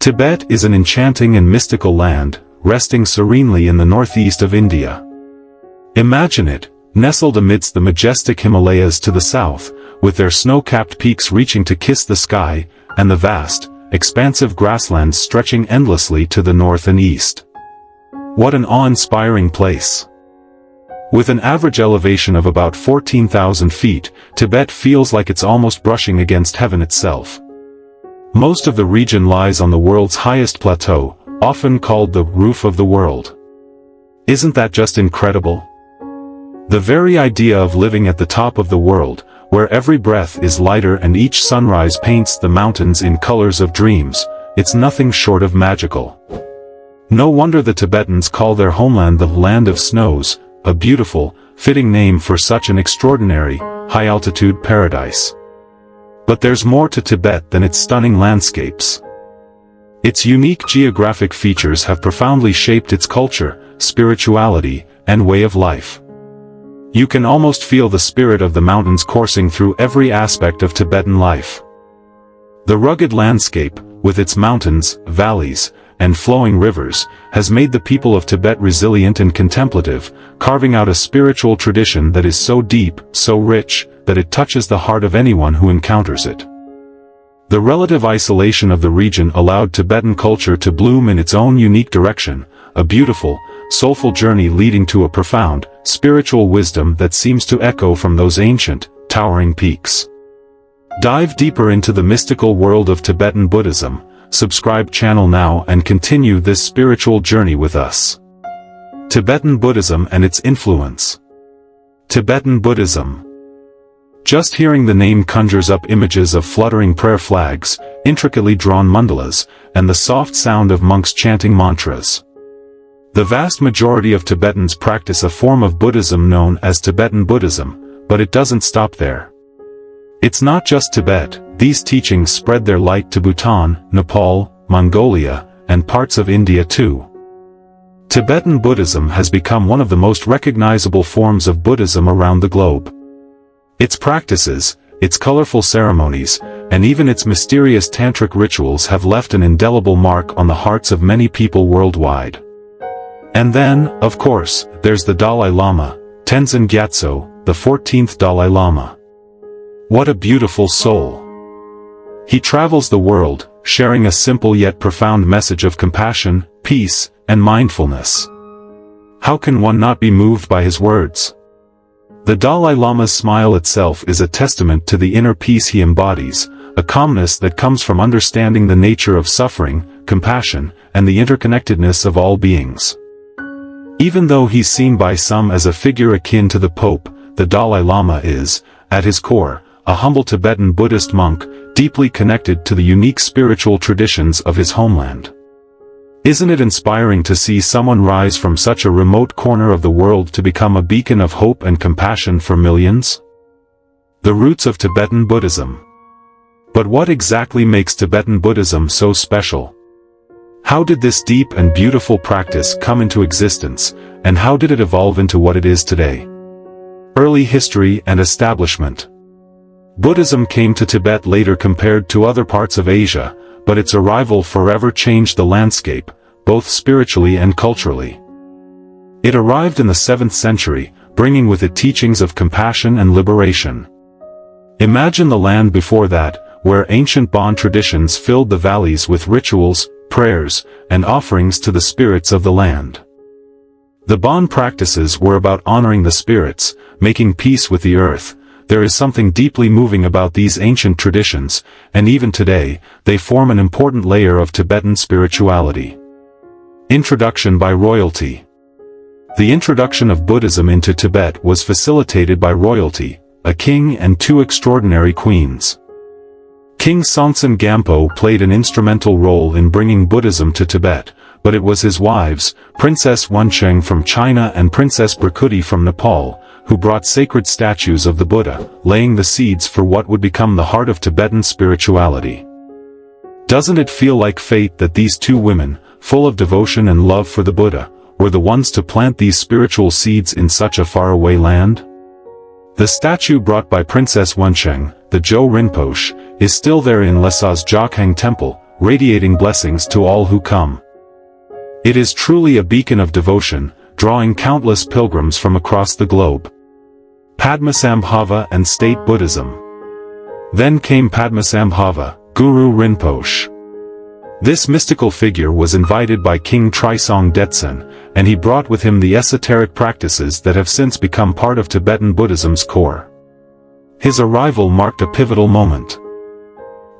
Tibet is an enchanting and mystical land, resting serenely in the northeast of India. Imagine it, nestled amidst the majestic Himalayas to the south, with their snow-capped peaks reaching to kiss the sky, and the vast, expansive grasslands stretching endlessly to the north and east. What an awe-inspiring place! With an average elevation of about 14,000 feet, Tibet feels like it's almost brushing against heaven itself. Most of the region lies on the world's highest plateau, often called the roof of the world. Isn't that just incredible? The very idea of living at the top of the world, where every breath is lighter and each sunrise paints the mountains in colors of dreams, it's nothing short of magical. No wonder the Tibetans call their homeland the Land of Snows, a beautiful, fitting name for such an extraordinary, high-altitude paradise. But there's more to Tibet than its stunning landscapes. Its unique geographic features have profoundly shaped its culture, spirituality, and way of life. You can almost feel the spirit of the mountains coursing through every aspect of Tibetan life. The rugged landscape, with its mountains, valleys, and flowing rivers, has made the people of Tibet resilient and contemplative, carving out a spiritual tradition that is so deep, so rich, that it touches the heart of anyone who encounters it. The relative isolation of the region allowed Tibetan culture to bloom in its own unique direction, a beautiful, soulful journey leading to a profound, spiritual wisdom that seems to echo from those ancient, towering peaks. Dive deeper into the mystical world of Tibetan Buddhism. Subscribe channel now and continue this spiritual journey with us. Tibetan Buddhism and its influence. Tibetan Buddhism. Just hearing the name conjures up images of fluttering prayer flags, intricately drawn mandalas, and the soft sound of monks chanting mantras. The vast majority of Tibetans practice a form of Buddhism known as Tibetan Buddhism, but it doesn't stop there. It's not just Tibet, these teachings spread their light to Bhutan, Nepal, Mongolia, and parts of India too. Tibetan Buddhism has become one of the most recognizable forms of Buddhism around the globe. Its practices, its colorful ceremonies, and even its mysterious tantric rituals have left an indelible mark on the hearts of many people worldwide. And then, of course, there's the Dalai Lama, Tenzin Gyatso, the 14th Dalai Lama. What a beautiful soul! He travels the world, sharing a simple yet profound message of compassion, peace, and mindfulness. How can one not be moved by his words? The Dalai Lama's smile itself is a testament to the inner peace he embodies, a calmness that comes from understanding the nature of suffering, compassion, and the interconnectedness of all beings. Even though he's seen by some as a figure akin to the Pope, the Dalai Lama is, at his core, a humble Tibetan Buddhist monk, deeply connected to the unique spiritual traditions of his homeland. Isn't it inspiring to see someone rise from such a remote corner of the world to become a beacon of hope and compassion for millions? The roots of Tibetan Buddhism. But what exactly makes Tibetan Buddhism so special? How did this deep and beautiful practice come into existence, and how did it evolve into what it is today? Early history and establishment. Buddhism came to Tibet later compared to other parts of Asia, but its arrival forever changed the landscape, both spiritually and culturally. It arrived in the 7th century, bringing with it teachings of compassion and liberation. Imagine the land before that, where ancient Bon traditions filled the valleys with rituals, prayers, and offerings to the spirits of the land. The Bon practices were about honoring the spirits, making peace with the earth. There is something deeply moving about these ancient traditions, and even today, they form an important layer of Tibetan spirituality. Introduction by royalty. The introduction of Buddhism into Tibet was facilitated by royalty, a king and 2 extraordinary queens. King Songtsen Gampo played an instrumental role in bringing Buddhism to Tibet, but it was his wives, Princess Wencheng from China and Princess Bracuti from Nepal, who brought sacred statues of the Buddha, laying the seeds for what would become the heart of Tibetan spirituality. Doesn't it feel like fate that these 2 women, full of devotion and love for the Buddha, were the ones to plant these spiritual seeds in such a faraway land? The statue brought by Princess Wencheng, the Jo Rinpoche, is still there in Lasa's Jokhang Temple, radiating blessings to all who come. It is truly a beacon of devotion, drawing countless pilgrims from across the globe. Padmasambhava and State Buddhism. Then came Padmasambhava, Guru Rinpoche. This mystical figure was invited by King Trisong Detsen, and he brought with him the esoteric practices that have since become part of Tibetan Buddhism's core. His arrival marked a pivotal moment.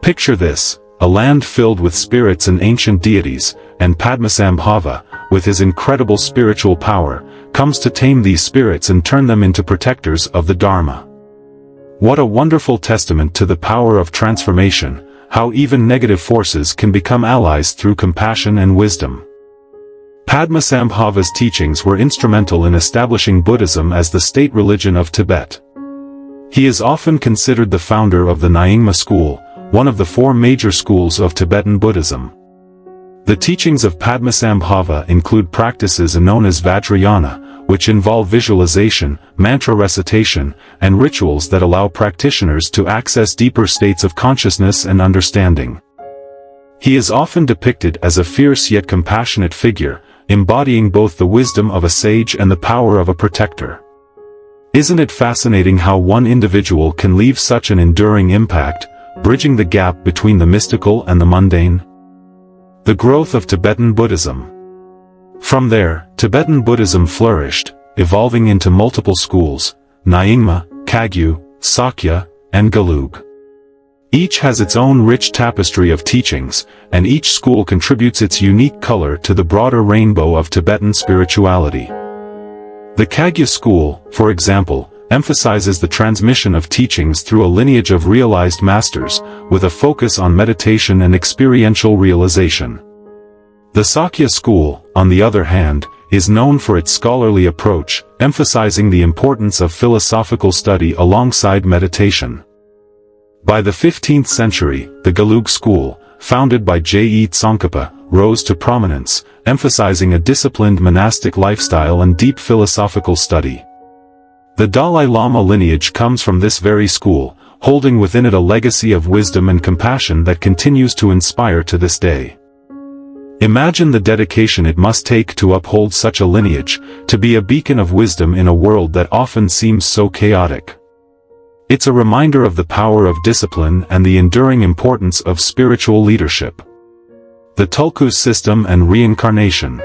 Picture this, a land filled with spirits and ancient deities, and Padmasambhava, with his incredible spiritual power, comes to tame these spirits and turn them into protectors of the Dharma. What a wonderful testament to the power of transformation, how even negative forces can become allies through compassion and wisdom. Padmasambhava's teachings were instrumental in establishing Buddhism as the state religion of Tibet. He is often considered the founder of the Nyingma school, one of the four major schools of Tibetan Buddhism. The teachings of Padmasambhava include practices known as Vajrayana, which involve visualization, mantra recitation, and rituals that allow practitioners to access deeper states of consciousness and understanding. He is often depicted as a fierce yet compassionate figure, embodying both the wisdom of a sage and the power of a protector. Isn't it fascinating how one individual can leave such an enduring impact, bridging the gap between the mystical and the mundane? The growth of Tibetan Buddhism. From there, Tibetan Buddhism flourished, evolving into multiple schools, Nyingma, Kagyu, Sakya, and Gelug. Each has its own rich tapestry of teachings, and each school contributes its unique color to the broader rainbow of Tibetan spirituality. The Kagyu school, for example, emphasizes the transmission of teachings through a lineage of realized masters, with a focus on meditation and experiential realization. The Sakya school, on the other hand, is known for its scholarly approach, emphasizing the importance of philosophical study alongside meditation. By the 15th century, the Gelug school, founded by Je Tsongkhapa, rose to prominence, emphasizing a disciplined monastic lifestyle and deep philosophical study. The Dalai Lama lineage comes from this very school, holding within it a legacy of wisdom and compassion that continues to inspire to this day. Imagine the dedication it must take to uphold such a lineage, to be a beacon of wisdom in a world that often seems so chaotic. It's a reminder of the power of discipline and the enduring importance of spiritual leadership. The Tulku system and reincarnation.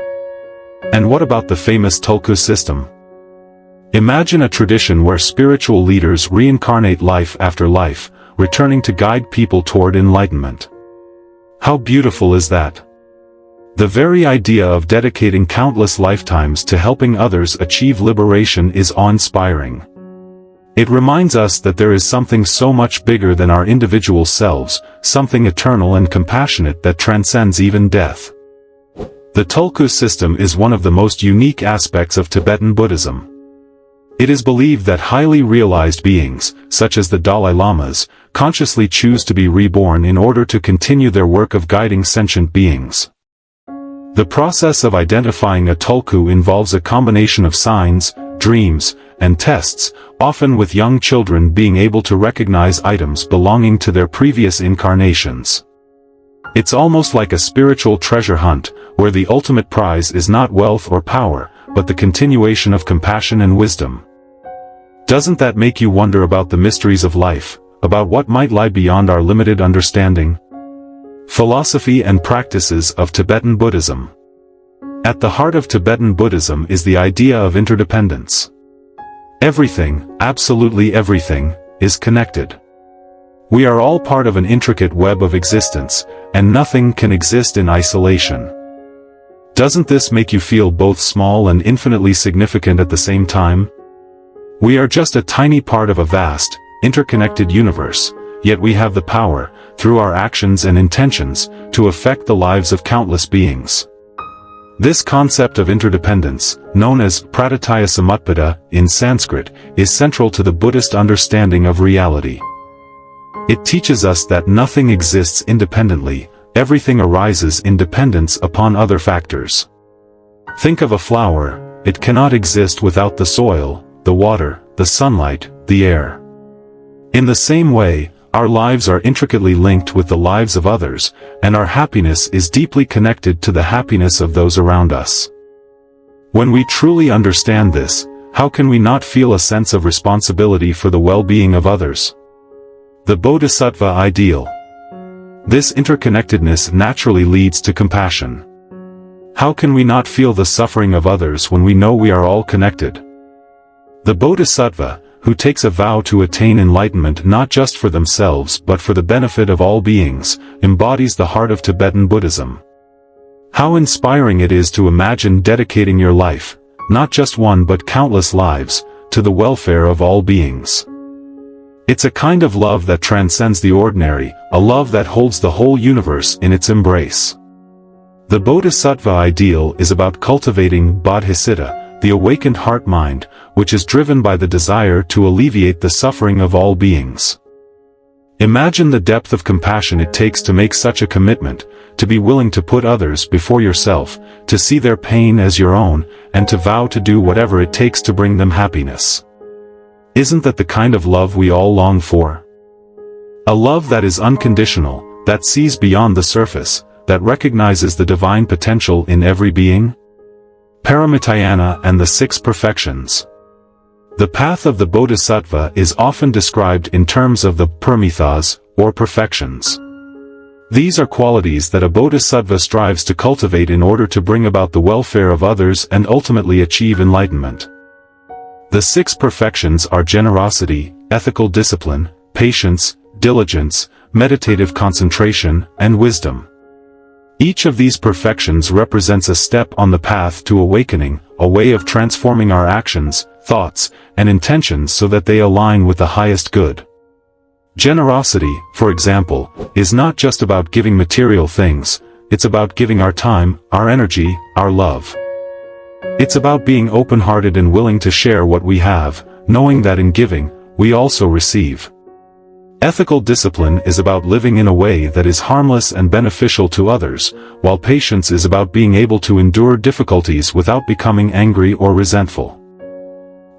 And what about the famous Tulku system? Imagine a tradition where spiritual leaders reincarnate life after life, returning to guide people toward enlightenment. How beautiful is that? The very idea of dedicating countless lifetimes to helping others achieve liberation is awe-inspiring. It reminds us that there is something so much bigger than our individual selves, something eternal and compassionate that transcends even death. The Tulku system is one of the most unique aspects of Tibetan Buddhism. It is believed that highly realized beings, such as the Dalai Lamas, consciously choose to be reborn in order to continue their work of guiding sentient beings. The process of identifying a Tulku involves a combination of signs, dreams, and tests, often with young children being able to recognize items belonging to their previous incarnations. It's almost like a spiritual treasure hunt, where the ultimate prize is not wealth or power, but the continuation of compassion and wisdom. Doesn't that make you wonder about the mysteries of life, about what might lie beyond our limited understanding? Philosophy and practices of Tibetan Buddhism. At the heart of Tibetan Buddhism is the idea of interdependence. Everything, absolutely everything, is connected. We are all part of an intricate web of existence, and nothing can exist in isolation. Doesn't this make you feel both small and infinitely significant at the same time? We are just a tiny part of a vast, interconnected universe, yet we have the power, through our actions and intentions, to affect the lives of countless beings. This concept of interdependence, known as praditya samutpada in Sanskrit, is central to the Buddhist understanding of reality. It teaches us that nothing exists independently, everything arises in dependence upon other factors. Think of a flower, it cannot exist without the soil, the water, the sunlight, the air. In the same way, Our lives are intricately linked with the lives of others, and our happiness is deeply connected to the happiness of those around us. When we truly understand this, how can we not feel a sense of responsibility for the well-being of others? The Bodhisattva Ideal. This interconnectedness naturally leads to compassion. How can we not feel the suffering of others when we know we are all connected? The Bodhisattva, who takes a vow to attain enlightenment not just for themselves but for the benefit of all beings, embodies the heart of Tibetan Buddhism. How inspiring it is to imagine dedicating your life, not just one but countless lives, to the welfare of all beings. It's a kind of love that transcends the ordinary, a love that holds the whole universe in its embrace. The Bodhisattva Ideal is about cultivating bodhicitta, the awakened heart-mind, which is driven by the desire to alleviate the suffering of all beings. Imagine the depth of compassion it takes to make such a commitment, to be willing to put others before yourself, to see their pain as your own, and to vow to do whatever it takes to bring them happiness. Isn't that the kind of love we all long for? A love that is unconditional, that sees beyond the surface, that recognizes the divine potential in every being? Paramitayana and the Six Perfections. The path of the Bodhisattva is often described in terms of the paramithas, or perfections. These are qualities that a Bodhisattva strives to cultivate in order to bring about the welfare of others and ultimately achieve enlightenment. The six perfections are generosity, ethical discipline, patience, diligence, meditative concentration, and wisdom. Each of these perfections represents a step on the path to awakening, a way of transforming our actions, thoughts, and intentions so that they align with the highest good. Generosity, for example, is not just about giving material things, it's about giving our time, our energy, our love. It's about being open-hearted and willing to share what we have, knowing that in giving, we also receive. Ethical discipline is about living in a way that is harmless and beneficial to others, while patience is about being able to endure difficulties without becoming angry or resentful.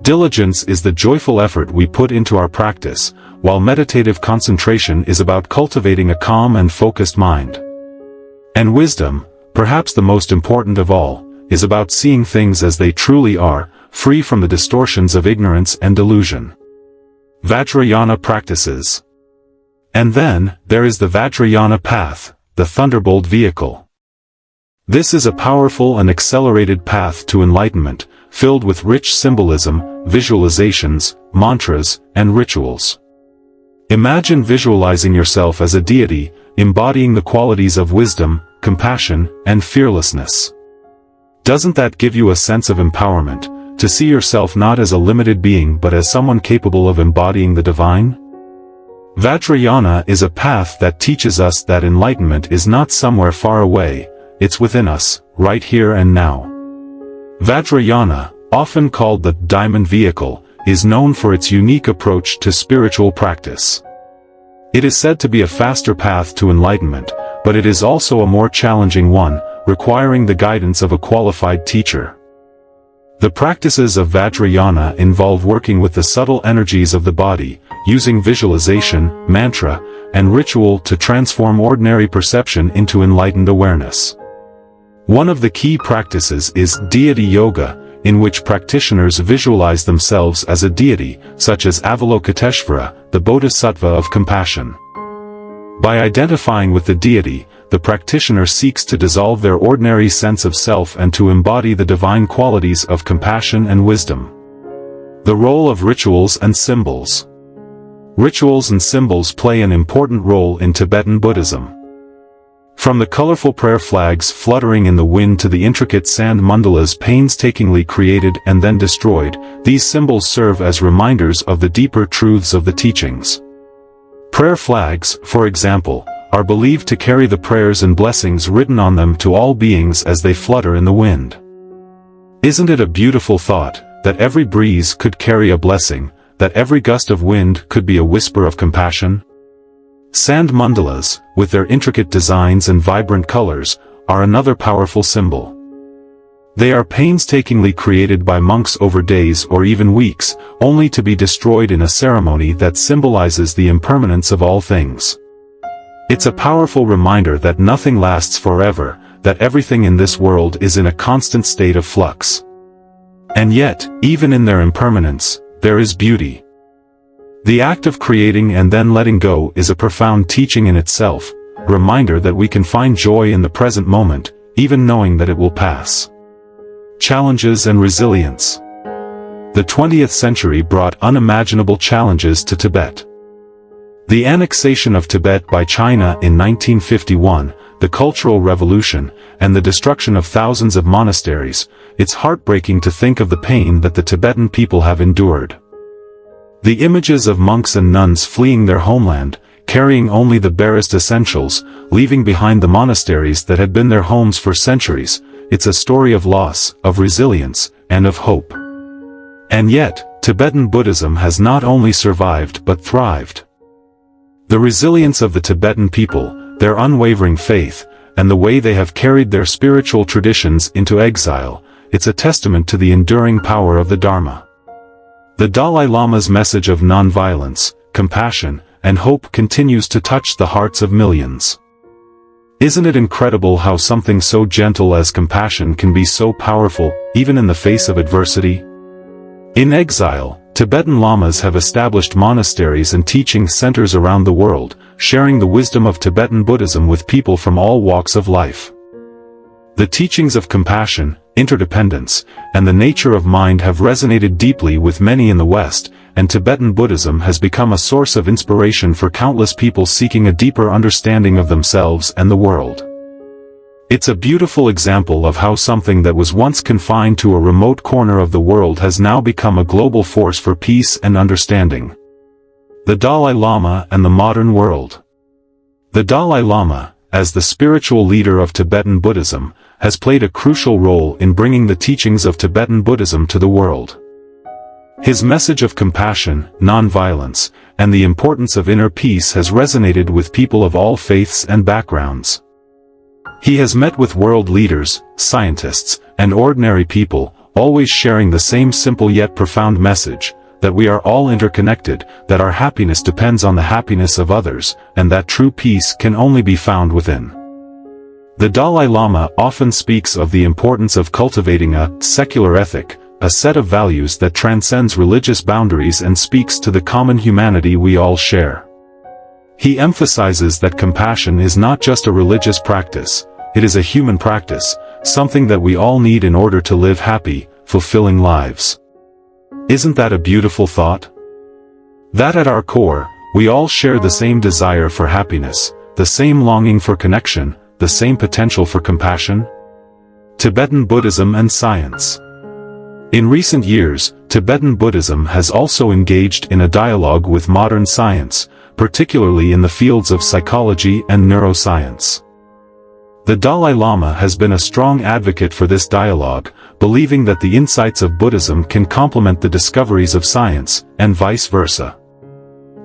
Diligence is the joyful effort we put into our practice, while meditative concentration is about cultivating a calm and focused mind. And wisdom, perhaps the most important of all, is about seeing things as they truly are, free from the distortions of ignorance and delusion. Vajrayana Practices. And then, there is the Vajrayana path, the thunderbolt vehicle. This is a powerful and accelerated path to enlightenment, filled with rich symbolism, visualizations, mantras, and rituals. Imagine visualizing yourself as a deity, embodying the qualities of wisdom, compassion, and fearlessness. Doesn't that give you a sense of empowerment, to see yourself not as a limited being but as someone capable of embodying the divine? Vajrayana is a path that teaches us that enlightenment is not somewhere far away, it's within us, right here and now. Vajrayana, often called the diamond vehicle, is known for its unique approach to spiritual practice. It is said to be a faster path to enlightenment, but it is also a more challenging one, requiring the guidance of a qualified teacher. The practices of Vajrayana involve working with the subtle energies of the body, using visualization, mantra, and ritual to transform ordinary perception into enlightened awareness. One of the key practices is deity yoga, in which practitioners visualize themselves as a deity, such as Avalokiteshvara, the Bodhisattva of compassion. By identifying with the deity, the practitioner seeks to dissolve their ordinary sense of self and to embody the divine qualities of compassion and wisdom. The role of rituals and symbols. Rituals and symbols play an important role in Tibetan Buddhism. From the colorful prayer flags fluttering in the wind to the intricate sand mandalas painstakingly created and then destroyed, these symbols serve as reminders of the deeper truths of the teachings. Prayer flags, for example, are believed to carry the prayers and blessings written on them to all beings as they flutter in the wind. Isn't it a beautiful thought, that every breeze could carry a blessing, that every gust of wind could be a whisper of compassion? Sand mandalas, with their intricate designs and vibrant colors, are another powerful symbol. They are painstakingly created by monks over days or even weeks, only to be destroyed in a ceremony that symbolizes the impermanence of all things. It's a powerful reminder that nothing lasts forever, that everything in this world is in a constant state of flux. And yet, even in their impermanence, there is beauty. The act of creating and then letting go is a profound teaching in itself, a reminder that we can find joy in the present moment, even knowing that it will pass. Challenges and resilience. The 20th century brought unimaginable challenges to Tibet. The annexation of Tibet by China in 1951, the Cultural Revolution, and the destruction of thousands of monasteries, it's heartbreaking to think of the pain that the Tibetan people have endured. The images of monks and nuns fleeing their homeland, carrying only the barest essentials, leaving behind the monasteries that had been their homes for centuries, it's a story of loss, of resilience, and of hope. And yet, Tibetan Buddhism has not only survived but thrived. The resilience of the Tibetan people, their unwavering faith, and the way they have carried their spiritual traditions into exile, it's a testament to the enduring power of the Dharma. The Dalai Lama's message of non-violence, compassion, and hope continues to touch the hearts of millions. Isn't it incredible how something so gentle as compassion can be so powerful, even in the face of adversity? In exile, Tibetan Lamas have established monasteries and teaching centers around the world, sharing the wisdom of Tibetan Buddhism with people from all walks of life. The teachings of compassion, interdependence, and the nature of mind have resonated deeply with many in the West, and Tibetan Buddhism has become a source of inspiration for countless people seeking a deeper understanding of themselves and the world. It's a beautiful example of how something that was once confined to a remote corner of the world has now become a global force for peace and understanding. The Dalai Lama and the modern world. The Dalai Lama, as the spiritual leader of Tibetan Buddhism, has played a crucial role in bringing the teachings of Tibetan Buddhism to the world. His message of compassion, non-violence, and the importance of inner peace has resonated with people of all faiths and backgrounds. He has met with world leaders, scientists, and ordinary people, always sharing the same simple yet profound message, that we are all interconnected, that our happiness depends on the happiness of others, and that true peace can only be found within. The Dalai Lama often speaks of the importance of cultivating a secular ethic, a set of values that transcends religious boundaries and speaks to the common humanity we all share. He emphasizes that compassion is not just a religious practice, it is a human practice, something that we all need in order to live happy, fulfilling lives. Isn't that a beautiful thought? That at our core, we all share the same desire for happiness, the same longing for connection, the same potential for compassion? Tibetan Buddhism and science. In recent years, Tibetan Buddhism has also engaged in a dialogue with modern science, particularly in the fields of psychology and neuroscience. The Dalai Lama has been a strong advocate for this dialogue, believing that the insights of Buddhism can complement the discoveries of science, and vice versa.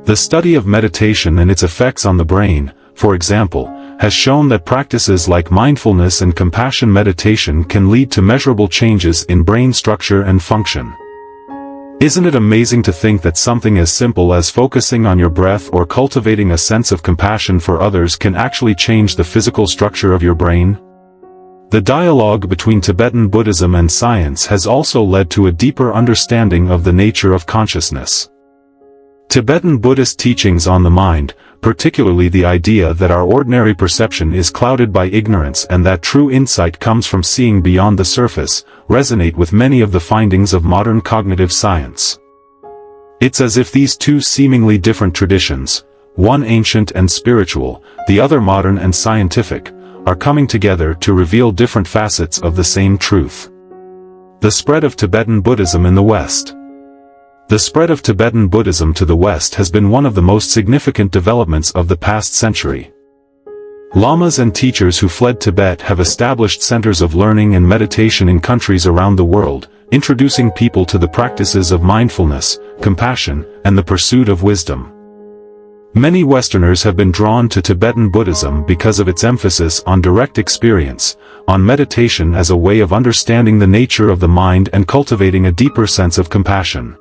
The study of meditation and its effects on the brain, for example, has shown that practices like mindfulness and compassion meditation can lead to measurable changes in brain structure and function. Isn't it amazing to think that something as simple as focusing on your breath or cultivating a sense of compassion for others can actually change the physical structure of your brain? The dialogue between Tibetan Buddhism and science has also led to a deeper understanding of the nature of consciousness. Tibetan Buddhist teachings on the mind, particularly the idea that our ordinary perception is clouded by ignorance and that true insight comes from seeing beyond the surface, resonate with many of the findings of modern cognitive science. It's as if these two seemingly different traditions, one ancient and spiritual, the other modern and scientific, are coming together to reveal different facets of the same truth. The spread of Tibetan Buddhism in the West. The spread of Tibetan Buddhism to the West has been one of the most significant developments of the past century. Lamas and teachers who fled Tibet have established centers of learning and meditation in countries around the world, introducing people to the practices of mindfulness, compassion, and the pursuit of wisdom. Many Westerners have been drawn to Tibetan Buddhism because of its emphasis on direct experience, on meditation as a way of understanding the nature of the mind and cultivating a deeper sense of compassion.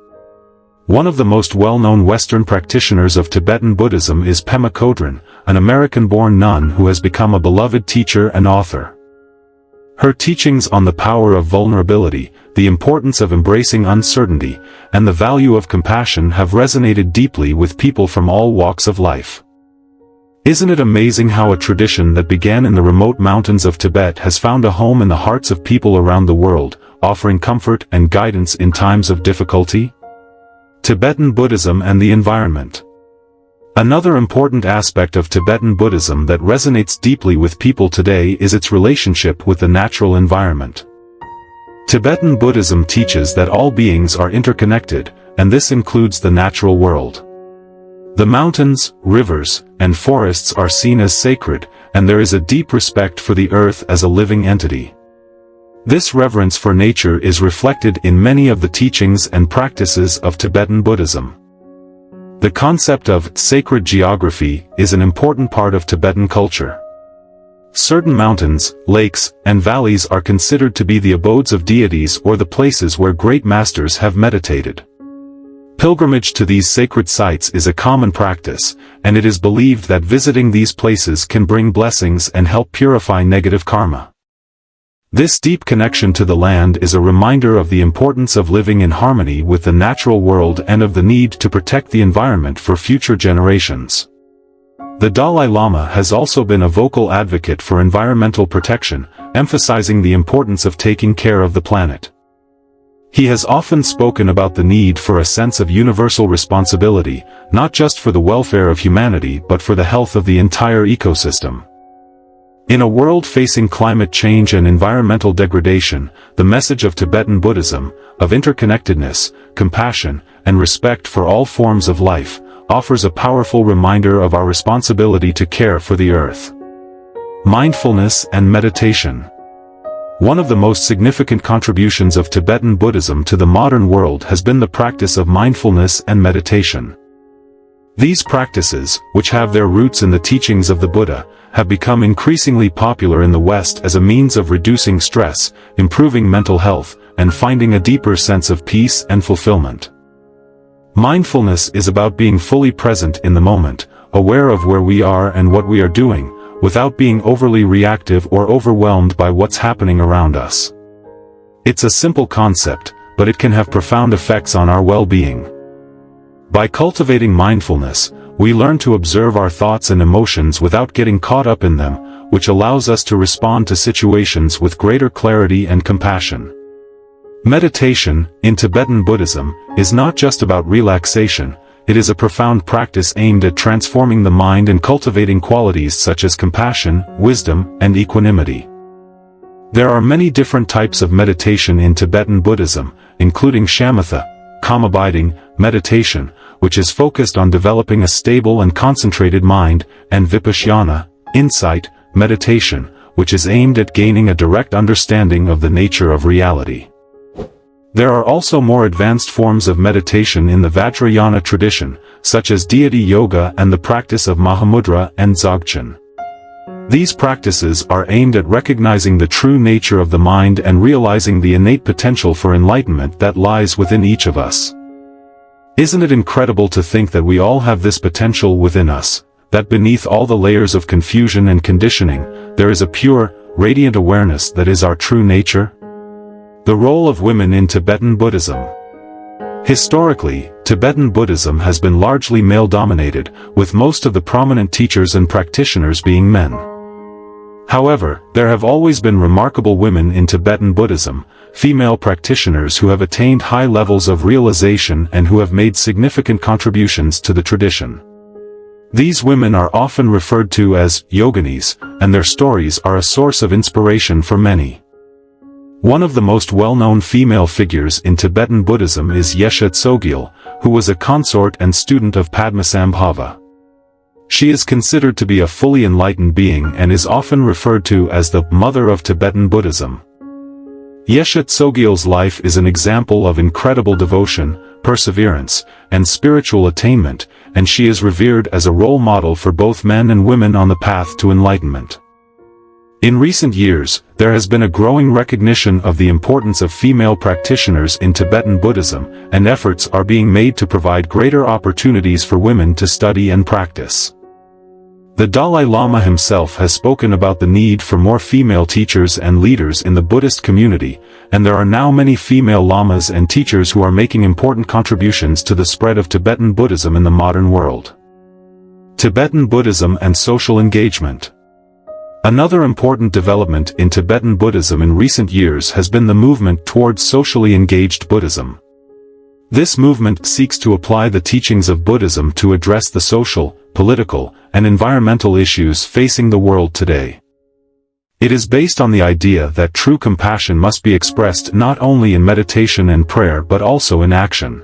One of the most well-known Western practitioners of Tibetan Buddhism is Pema Chodron, an American-born nun who has become a beloved teacher and author. Her teachings on the power of vulnerability, the importance of embracing uncertainty, and the value of compassion have resonated deeply with people from all walks of life. Isn't it amazing how a tradition that began in the remote mountains of Tibet has found a home in the hearts of people around the world, offering comfort and guidance in times of difficulty? Tibetan Buddhism and the environment. Another important aspect of Tibetan Buddhism that resonates deeply with people today is its relationship with the natural environment. Tibetan Buddhism teaches that all beings are interconnected, and this includes the natural world. The mountains, rivers, and forests are seen as sacred, and there is a deep respect for the earth as a living entity. This reverence for nature is reflected in many of the teachings and practices of Tibetan Buddhism. The concept of sacred geography is an important part of Tibetan culture. Certain mountains, lakes, and valleys are considered to be the abodes of deities or the places where great masters have meditated. Pilgrimage to these sacred sites is a common practice, and it is believed that visiting these places can bring blessings and help purify negative karma. This deep connection to the land is a reminder of the importance of living in harmony with the natural world and of the need to protect the environment for future generations. The Dalai Lama has also been a vocal advocate for environmental protection, emphasizing the importance of taking care of the planet. He has often spoken about the need for a sense of universal responsibility, not just for the welfare of humanity but for the health of the entire ecosystem. In a world facing climate change and environmental degradation, the message of Tibetan Buddhism, of interconnectedness, compassion, and respect for all forms of life, offers a powerful reminder of our responsibility to care for the earth. Mindfulness and meditation. One of the most significant contributions of Tibetan Buddhism to the modern world has been the practice of mindfulness and meditation. These practices, which have their roots in the teachings of the Buddha, have become increasingly popular in the West as a means of reducing stress, improving mental health, and finding a deeper sense of peace and fulfillment. Mindfulness is about being fully present in the moment, aware of where we are and what we are doing, without being overly reactive or overwhelmed by what's happening around us. It's a simple concept, but it can have profound effects on our well-being. By cultivating mindfulness, we learn to observe our thoughts and emotions without getting caught up in them, which allows us to respond to situations with greater clarity and compassion. Meditation, in Tibetan Buddhism, is not just about relaxation, it is a profound practice aimed at transforming the mind and cultivating qualities such as compassion, wisdom, and equanimity. There are many different types of meditation in Tibetan Buddhism, including shamatha, calm abiding, meditation, which is focused on developing a stable and concentrated mind, and vipassana, insight, meditation, which is aimed at gaining a direct understanding of the nature of reality. There are also more advanced forms of meditation in the Vajrayana tradition, such as deity yoga and the practice of Mahamudra and Dzogchen. These practices are aimed at recognizing the true nature of the mind and realizing the innate potential for enlightenment that lies within each of us. Isn't it incredible to think that we all have this potential within us, that beneath all the layers of confusion and conditioning, there is a pure, radiant awareness that is our true nature? The role of women in Tibetan Buddhism. Historically, Tibetan Buddhism has been largely male-dominated, with most of the prominent teachers and practitioners being men. However, there have always been remarkable women in Tibetan Buddhism, female practitioners who have attained high levels of realization and who have made significant contributions to the tradition. These women are often referred to as yoginis, and their stories are a source of inspiration for many. One of the most well-known female figures in Tibetan Buddhism is Yeshe Tsogyal, who was a consort and student of Padmasambhava. She is considered to be a fully enlightened being and is often referred to as the mother of Tibetan Buddhism. Yeshe Tsogyal's life is an example of incredible devotion, perseverance, and spiritual attainment, and she is revered as a role model for both men and women on the path to enlightenment. In recent years, there has been a growing recognition of the importance of female practitioners in Tibetan Buddhism, and efforts are being made to provide greater opportunities for women to study and practice. The Dalai Lama himself has spoken about the need for more female teachers and leaders in the Buddhist community, and there are now many female lamas and teachers who are making important contributions to the spread of Tibetan Buddhism in the modern world. Tibetan Buddhism and social engagement. Another important development in Tibetan Buddhism in recent years has been the movement towards socially engaged Buddhism. This movement seeks to apply the teachings of Buddhism to address the social, political, and environmental issues facing the world today. It is based on the idea that true compassion must be expressed not only in meditation and prayer but also in action.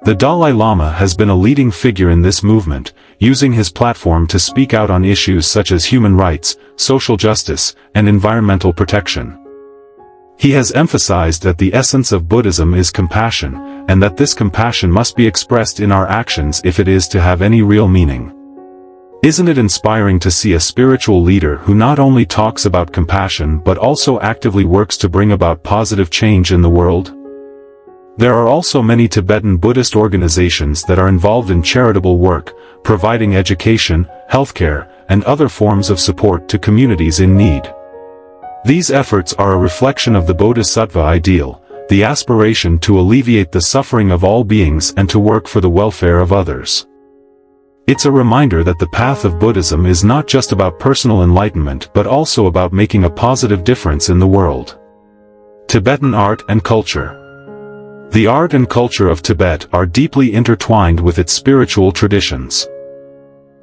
The Dalai Lama has been a leading figure in this movement, using his platform to speak out on issues such as human rights, social justice, and environmental protection. He has emphasized that the essence of Buddhism is compassion, and that this compassion must be expressed in our actions if it is to have any real meaning. Isn't it inspiring to see a spiritual leader who not only talks about compassion but also actively works to bring about positive change in the world? There are also many Tibetan Buddhist organizations that are involved in charitable work, providing education, healthcare, and other forms of support to communities in need. These efforts are a reflection of the Bodhisattva Ideal, the aspiration to alleviate the suffering of all beings and to work for the welfare of others. It's a reminder that the path of Buddhism is not just about personal enlightenment but also about making a positive difference in the world. Tibetan art and culture. The art and culture of Tibet are deeply intertwined with its spiritual traditions.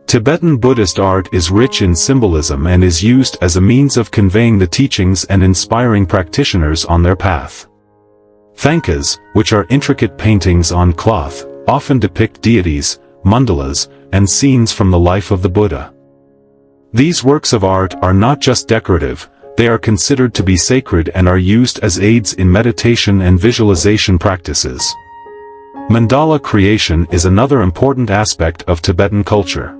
Tibetan Buddhist art is rich in symbolism and is used as a means of conveying the teachings and inspiring practitioners on their path. Thangkas, which are intricate paintings on cloth, often depict deities, mandalas, and scenes from the life of the Buddha. These works of art are not just decorative, they are considered to be sacred and are used as aids in meditation and visualization practices. Mandala creation is another important aspect of Tibetan culture.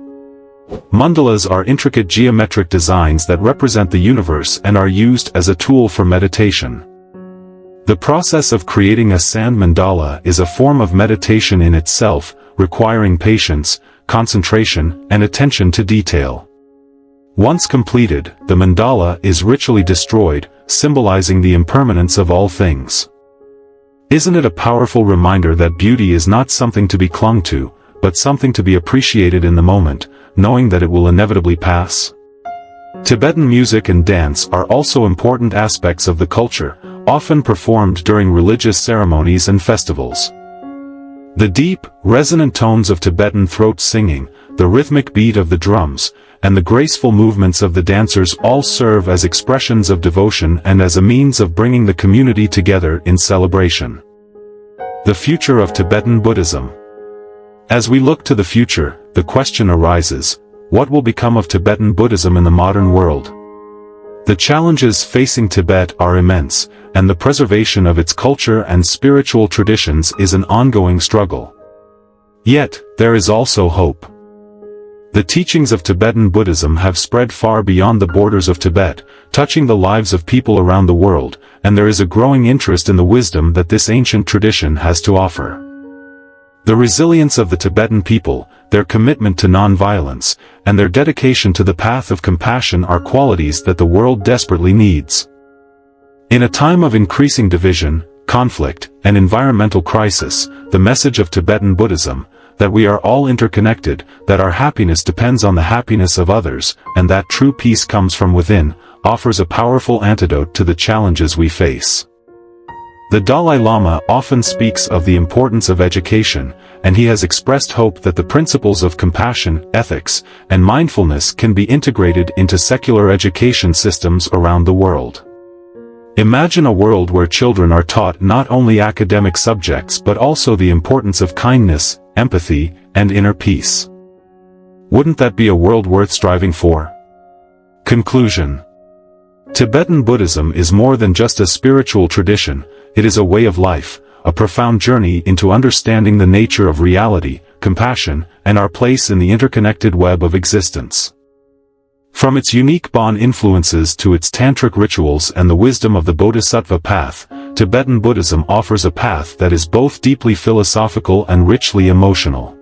Mandalas are intricate geometric designs that represent the universe and are used as a tool for meditation. The process of creating a sand mandala is a form of meditation in itself, requiring patience, concentration, and attention to detail. Once completed, the mandala is ritually destroyed, symbolizing the impermanence of all things. Isn't it a powerful reminder that beauty is not something to be clung to, but something to be appreciated in the moment, knowing that it will inevitably pass? Tibetan music and dance are also important aspects of the culture, often performed during religious ceremonies and festivals. The deep, resonant tones of Tibetan throat singing, the rhythmic beat of the drums, and the graceful movements of the dancers all serve as expressions of devotion and as a means of bringing the community together in celebration. The future of Tibetan Buddhism. As we look to the future, the question arises, what will become of Tibetan Buddhism in the modern world? The challenges facing Tibet are immense, and the preservation of its culture and spiritual traditions is an ongoing struggle. Yet, there is also hope. The teachings of Tibetan Buddhism have spread far beyond the borders of Tibet, touching the lives of people around the world, and there is a growing interest in the wisdom that this ancient tradition has to offer. The resilience of the Tibetan people, their commitment to non-violence, and their dedication to the path of compassion are qualities that the world desperately needs. In a time of increasing division, conflict, and environmental crisis, the message of Tibetan Buddhism, that we are all interconnected, that our happiness depends on the happiness of others, and that true peace comes from within, offers a powerful antidote to the challenges we face. The Dalai Lama often speaks of the importance of education, and he has expressed hope that the principles of compassion, ethics, and mindfulness can be integrated into secular education systems around the world. Imagine a world where children are taught not only academic subjects but also the importance of kindness, empathy, and inner peace. Wouldn't that be a world worth striving for? Conclusion. Tibetan Buddhism is more than just a spiritual tradition, it is a way of life, a profound journey into understanding the nature of reality, compassion, and our place in the interconnected web of existence. From its unique Bon influences to its tantric rituals and the wisdom of the Bodhisattva path, Tibetan Buddhism offers a path that is both deeply philosophical and richly emotional.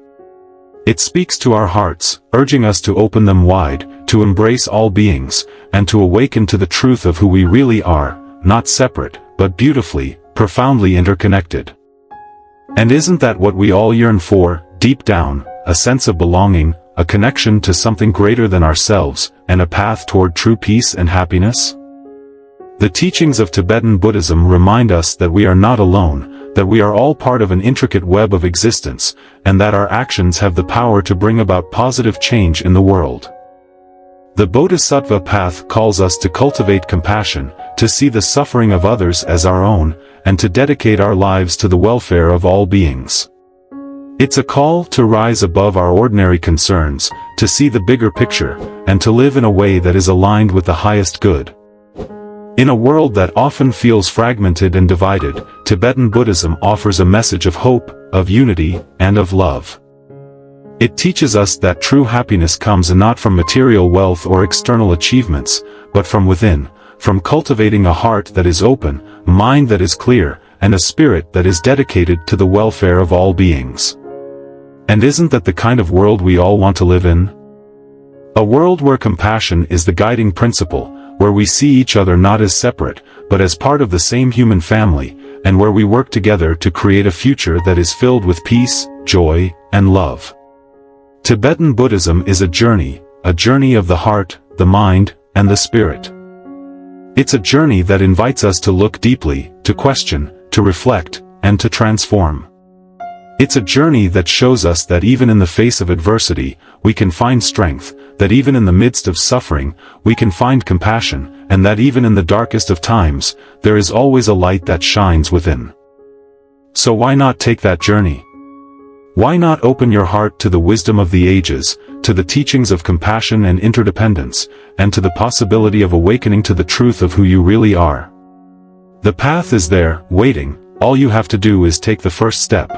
It speaks to our hearts, urging us to open them wide, to embrace all beings, and to awaken to the truth of who we really are, not separate, but beautifully, profoundly interconnected. And isn't that what we all yearn for, deep down, a sense of belonging, a connection to something greater than ourselves, and a path toward true peace and happiness? The teachings of Tibetan Buddhism remind us that we are not alone, that we are all part of an intricate web of existence, and that our actions have the power to bring about positive change in the world. The Bodhisattva path calls us to cultivate compassion, to see the suffering of others as our own, and to dedicate our lives to the welfare of all beings. It's a call to rise above our ordinary concerns, to see the bigger picture, and to live in a way that is aligned with the highest good. In a world that often feels fragmented and divided, Tibetan Buddhism offers a message of hope, of unity, and of love. It teaches us that true happiness comes not from material wealth or external achievements, but from within, from cultivating a heart that is open, a mind that is clear, and a spirit that is dedicated to the welfare of all beings. And isn't that the kind of world we all want to live in? A world where compassion is the guiding principle, where we see each other not as separate, but as part of the same human family, and where we work together to create a future that is filled with peace, joy, and love. Tibetan Buddhism is a journey of the heart, the mind, and the spirit. It's a journey that invites us to look deeply, to question, to reflect, and to transform. It's a journey that shows us that even in the face of adversity, we can find strength, that even in the midst of suffering, we can find compassion, and that even in the darkest of times, there is always a light that shines within. So why not take that journey? Why not open your heart to the wisdom of the ages, to the teachings of compassion and interdependence, and to the possibility of awakening to the truth of who you really are? The path is there, waiting. All you have to do is take the first step.